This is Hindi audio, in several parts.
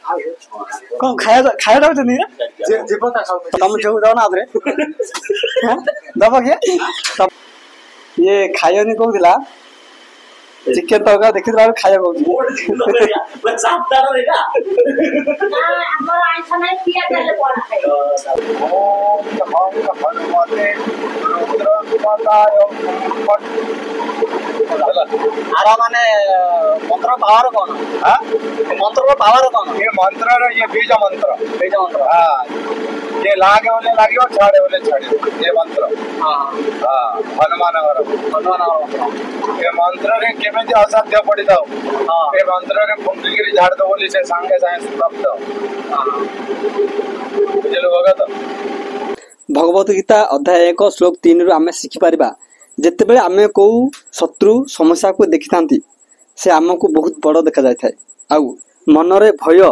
कौन खाया जाऊँ जीवता खाऊ तुम जो दो ना दब क्या ये खाइनी कहला चिकेन तड़का देखी खाया आर माने मंत्र पावर कौन मंत्र पावर कौन ये मंत्र ये बीज मंत्र मंत्र हाँ ये लागे बोले लागे छाड़े बोले छाड़े ये मंत्र हाँ हाँ हनुमान ये मंत्र रे केमेती असाध्य पड़ी थाओ ये मंत्र रे फुंकिगिरी झाड़ दो बोली से सांगे साइंस प्राप्त बुझिलु भगत भगवत गीता अध्याय 1 श्लोक 3 रु आमे शिखि परिबा जेतेबेले आमे को शत्रु समस्या को देखि थांती से आमको बहुत बड़ देखा जाय थाए आउ मनरे भय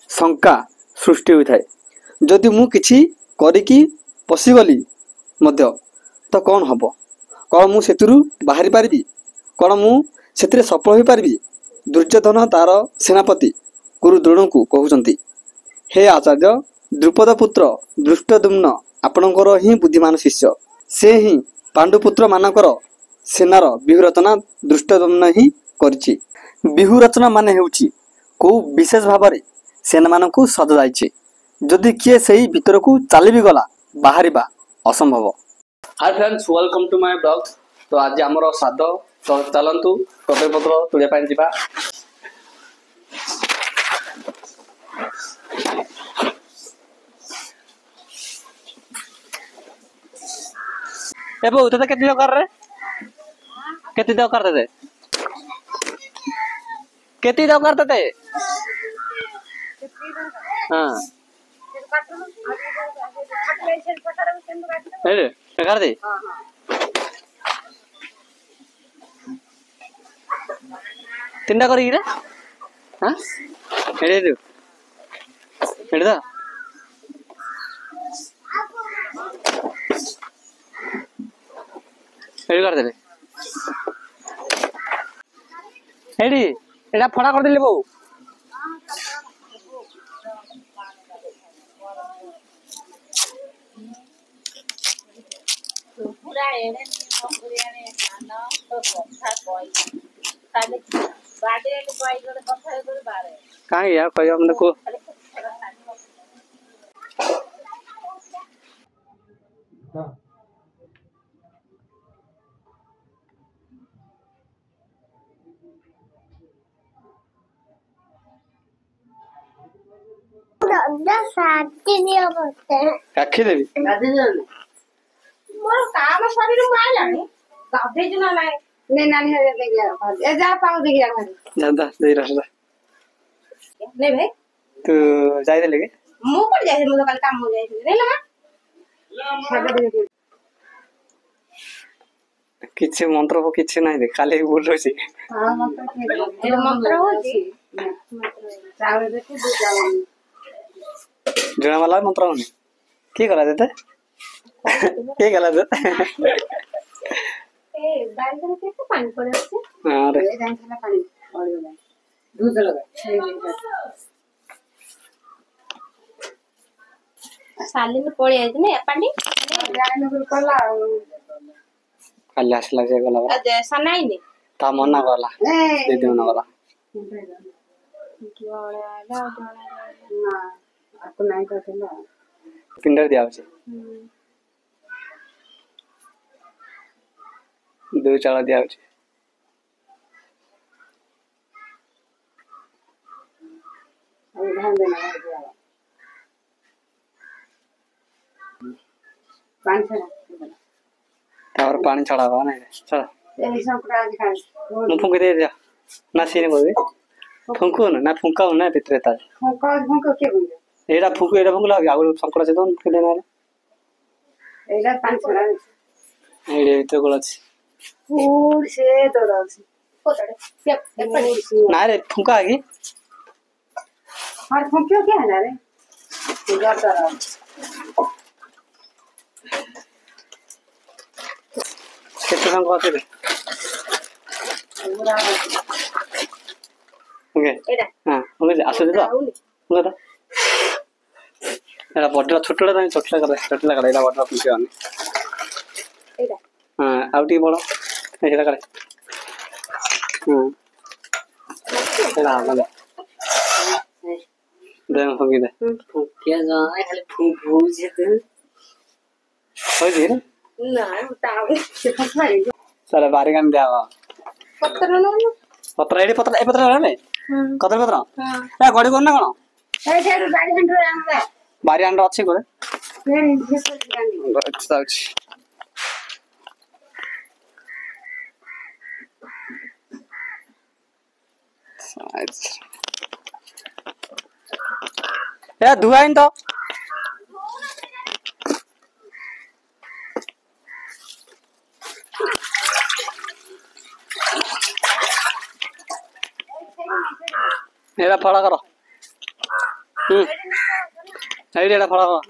शंका सृष्टि होई थाए जदि मु किछि करिकी पसिगली मध्य तो कौन हबो कौन मु सेतुरु बाहरी पारिबी कौन मु सेतिरे सफल होई पारिबी दुर्योधन तार सेनापति गुरु द्रोण को कहउचंती हे आचार्य द्रुपद पुत्र दृष्टद्युम्न आपणकर ही बुद्धिमान शिष्य से ही पांडुपुत्र मानकर सेनार बिहु रचना दृष्टद्युम्न ही करछि बिहु रचना माने हेउछि को विशेष भाव में सेना मानकु सजा जाइछि जदि किए सही भीतर को चली भी गला बाहरिबा असंभव। Hi friends welcome to my blog. तो आज हमर साद तो चलंतु कदली पत्र तुलिया पाइन जिबा एबो उते केति दरकार रे केति दरकार दे केति दरकार दे हां हेरे कर दे तिनटा करी रे हां हेरे दे हेरे दा हेरे कर दे हेडी एटा फड़ा कर देले बो पूरा एने पूराने खाना तो कथा कोई खाली बाडे के कोई गरे कथा करे बारे काहे यार कोई हमने को दादा साथी दिया बोलते हैं काखी देबी गाधी देबी मोर काम शरीर में आ जानी गाधी जना नहीं ने नानी है दे गया ए जा पाओ दे गया घर दादा दे रहा नहीं भाई तू जाई दे लगे मु पड़ जाए मु कल काम हो जाए नहीं लगा किछि मंत्र को किछि नहीं दे खाली बोल रही हां मंत्र होची चावल देखो दे जाओ जणा वाला मंत्र होनी की करा देते के गला दे ए दाल के तो पानी पड़े আছে हां रे ए जान खाना पानी और लगा दूध लगा साली में पड़े है ने पानी जाने में पड़ला खाली आसला जे गला आज सनाई ने ता मना गला दे दे ना गला ना आपको नहीं करते ना पिंडर दिया छे दो चाला दिया छे अभी ध्यान देना है पानी छड़ा और पानी चढ़ावा ना चल ये सब प्राज खाए मु फुंक दे दिया ना सीने बोले फुंको ना फुंका ना भीतर ता फुंको के बोल एडा फुंक लगे आगु संकड़ा से दोन के देना एला पानी छड़ा एडे भीतर गोला छी फूल से दौड़ा छी कोतड़े ना रे फुंका आगे और फुंकियो क्या है ना रे इधर दौड़ा केते संग आते रे ओके एडा हां ओके आसो दे तो बोला एला बड़ छोटटा तमे छोटला करे एला बड़ खुशी आनी एटा हां आउटी बड़ एला करे हां एला वाला दे फंगी दे क्या जाए खाली फू फू से तो हो जी ना ताऊ से फसवारी चल बारी गान दिया पत्तर न पत्र एडी पत्र ए पत्र ने कदर पत्र हां ए गडी कोन ना कोन ए जेडू गाड़ी हंड्रो आंबा बारी आंड अछि कोरे नहीं जिसको गाड़ी अच्छा अछि ए धुआइन तो एड़ा फड़ा करो एड़ा फड़ा करो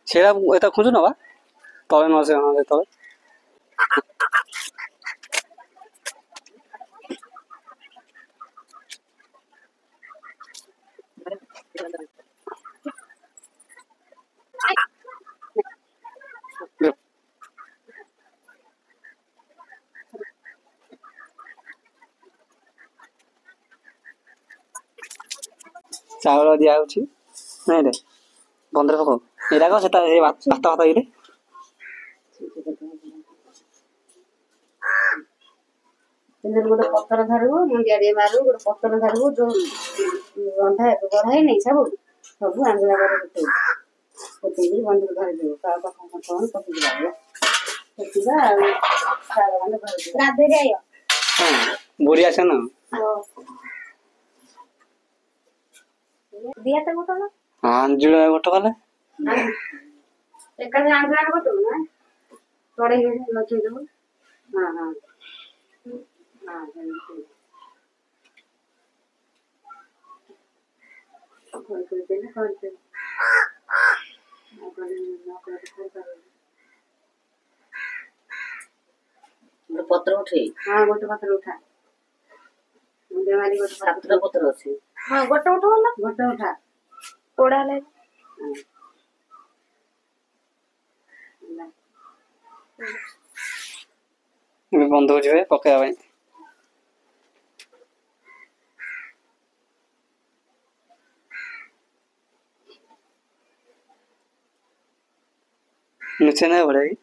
सेड़ा एता खोजु ना बा तले न से न तले चावल दिया होछि नहीं रे बंदर पको एरा को सेता ए भात भात इरे इधर गोटे पत्तर धरबो मुंडिया दे मारू गोटे पत्तर धरबो जो रंधा गढ़ाई नहीं सब आंगला करे होते बंदर धर दे का कौन पति दिला सेतिबा सारा बंद कर दे राधे जायो हां बुढ़िया छ ना दिया तो गोटो ना हां जुड़ा गोटो वाला एक का आंगला गोटो ना थोड़े ही लगे दो हां हां हां कौन करते ना कौन से पत्र उठे हाँ गोटे पत्र उठा मुंडे मारी गोटे सातटा पत्र अछि हाँ गोटे उठा ना गोटे उठा कोड़ा ले बंद हो जाए पकाया भाई नीचे नहीं बढ़ेगी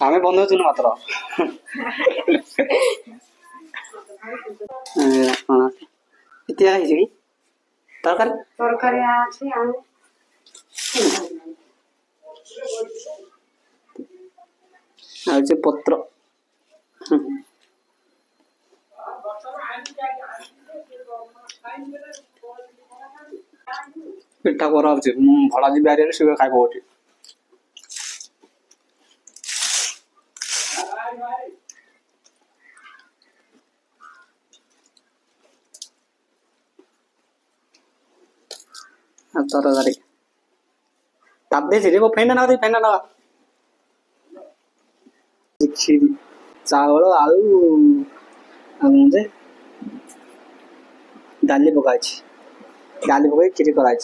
हमें बंद हो मात्र इतिहास तरकारी तरकारी আছে আমি আর যে পত্র পিঠা করা হচ্ছে ভড়া যে বাইরে সে খাইব ওটি तरकारी ताप दे वो फेंडा ना खीरी चावल आलू मुझे डाली पकाई डाली पकाई खीरी कराई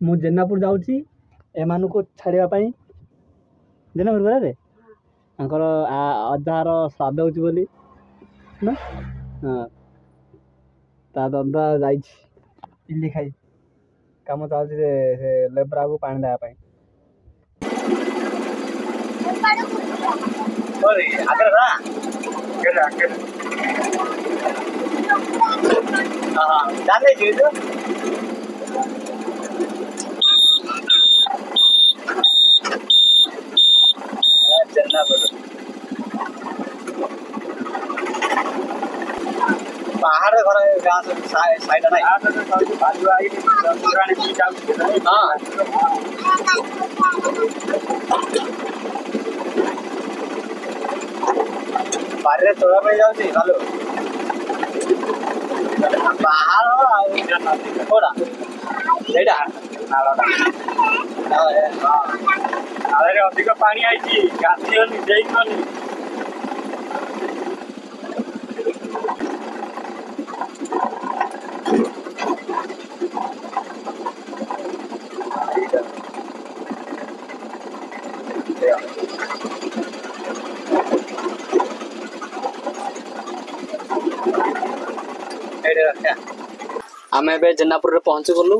मु जेनापुर जाऊँगी एमान को छाड़ापी जेनापुर गलारे अजार स्वाद हो ना हाँ ता ददा जाइली खाई कम चलती लेबरा को पानी देवाई बाहर घर गाँ साइड नहीं हाँ बाहर तोड़ा पे जाऊँगी हेलो बाहर कोड़ा एटा अरे अधिक पानी आई गाधी देनी आम ए जेनापुर पहुंची गलु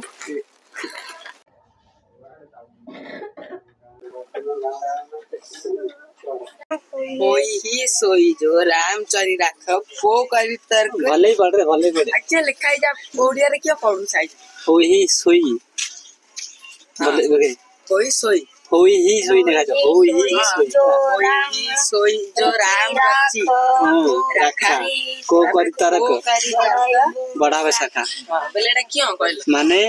कोई ही सोई जो रामचरी राख को करी तर्क भले पढ़ रे भले पढ़े अच्छा लिखा है जा ओडिया रे क्या पढू साइड होई ही सोई भले भले कोई सोई होई ही सोई देखा जा होई ही सोई कोई ही सोई जो राम रची रखा को करी तरक बढ़ावे सका बेलेटा क्यों कहल माने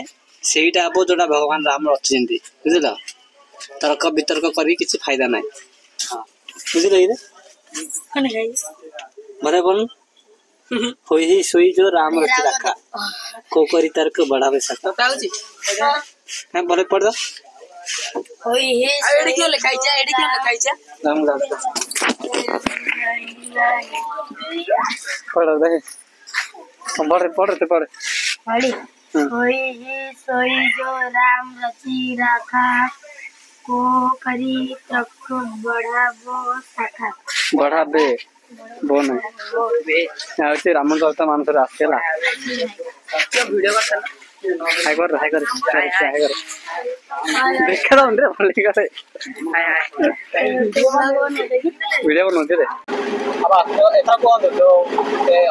सेटा अब जोटा भगवान राम रचिंदी बुझिल तर्क वितर्क करी किसी फायदा नाही बुझिल रे कने गई माने बोल होई ही सोई जो राम रची रखा को करी तर्क बढ़ावे सका बताऊ जी हां बोले पढ़ दो कोई ही एडी क्यों लिखाई जा एडी क्यों लिखाई जा राम राम पढ़ दे पढ़ते पढ़ पढ़ी कोई ही सोई जो राम रची राखा को करी तक बढ़ावो सका बढ़ाबे बोन आउचे राम गौतम मानसर आसेला क्यों वीडियो करता हाय कर देखा दो रे भले करे वीडियो बनोते रे अब आपको एता को दो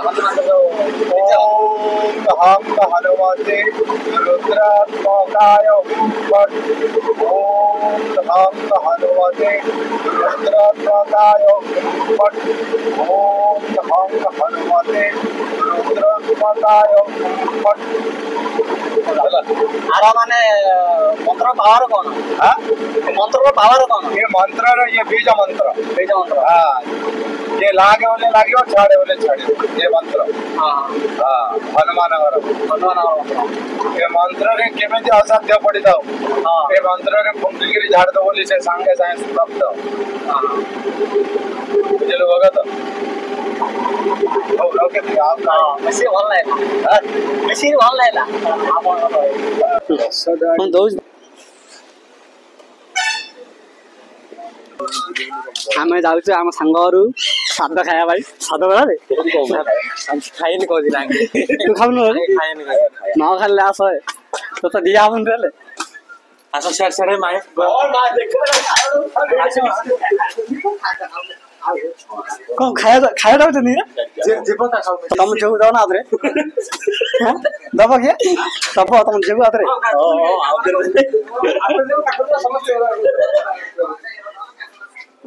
हनुमान जो हम हनुमते रुद्रात्मकाय वट ओम हम हनुमते रुद्रात्मकाय वट ओम हम हनुमते रुद्रात्मकाय वट आरा माने मंत्र पावर कौन हां मंत्र का पावर कौन ये मंत्र रे ये बीज मंत्र हां ये लागे बोले लागे और छाड़े बोले छाड़े ये मंत्र हां हनुमान ये मंत्र रे केमेति असाध्य पड़ी दाओ ये मंत्र रे फुंकी गिरी झाड़ दो बोली से सांगे साइंस प्राप्त बुझलो भगत ओके आप मसी भल लागला मसी भल लागला हम दो आमे जाउछु आम सांगहरु साद खाया भाई साद बड़ा रे खाइनि को दिला तू खाउनु रे खाइनि न खाले आस तो दिया बन रे आस सर सर माय और मा देख कौन खाया दाउ त नि रे जीवता खाउ तुम जेउ दाउ ना आदरे दबा के तब तुम जेउ आदरे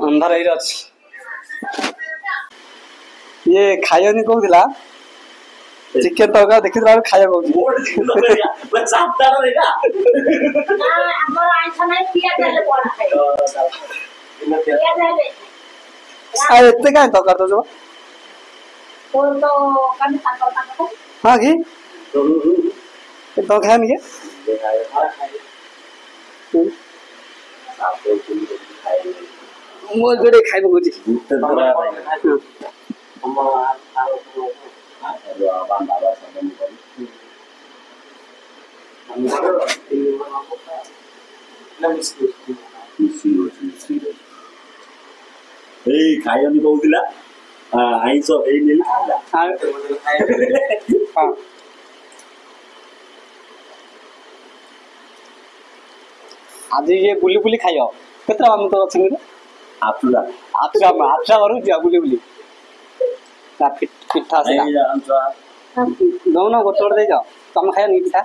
अंधार ही ये खाइनी कहूला चिकेन तड़का देखी खाया एते क्या तड़का तो हाँ कि तो खाया नहीं मो जोड़े खाइब गुजी ए खाइनी कहूला आइस ए नेली खाइला हां आज ये बुली बुली खाइयो केतरा हम तो अछि रे आतुला आत्रा करू जा बुली बुली ता पिठा से दो ना गोटोड़ दे जाओ तुम खाया नहीं पिठा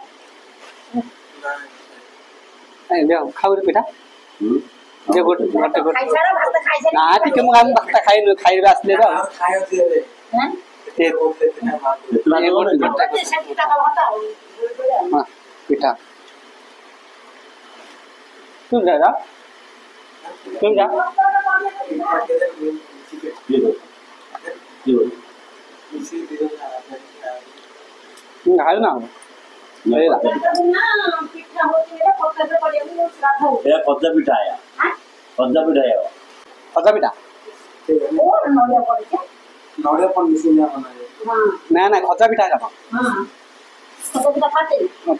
ए ले खाऊ रे पिठा जे गोट ना टिके मु हम भात खाइ न खाइ आसले दा हाँ पिठा तुम जा ଖାଇବୁ ନା ଖଜା ପିଠା ଆୟା ଖଜା ପିଠା ଆୟା ଖଜା ପିଠା ନା ନା ଖଜା ପିଠା ଖାବ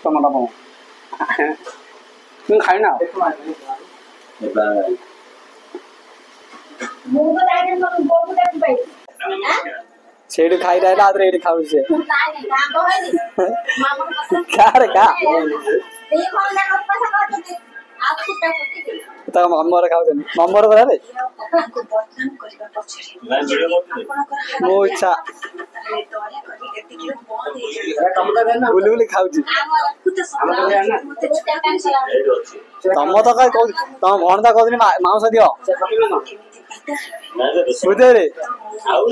ଟମାଟୋ ପମ ତୁମେ ଖାଇ ନା ସେଇଠୁ ଖାଇ ରହିଲା ଆದ್ರೆ ଏଇଠି ଖାଉଛି ସେ କାରେ କା ତା ମାମର ଖାଉଛନ୍ତି ମାମର ବରାରେ ମୋ ଇଚ୍ଛା ବୁଲି ବୁଲି ଖାଉଛି ତମ ତ କାଇଁ କହୁଛି ତମ ଭଣତା କହୁଥିଲି ମାଉଁସ ଦିଅ ବୁଝେରେ ଆଉ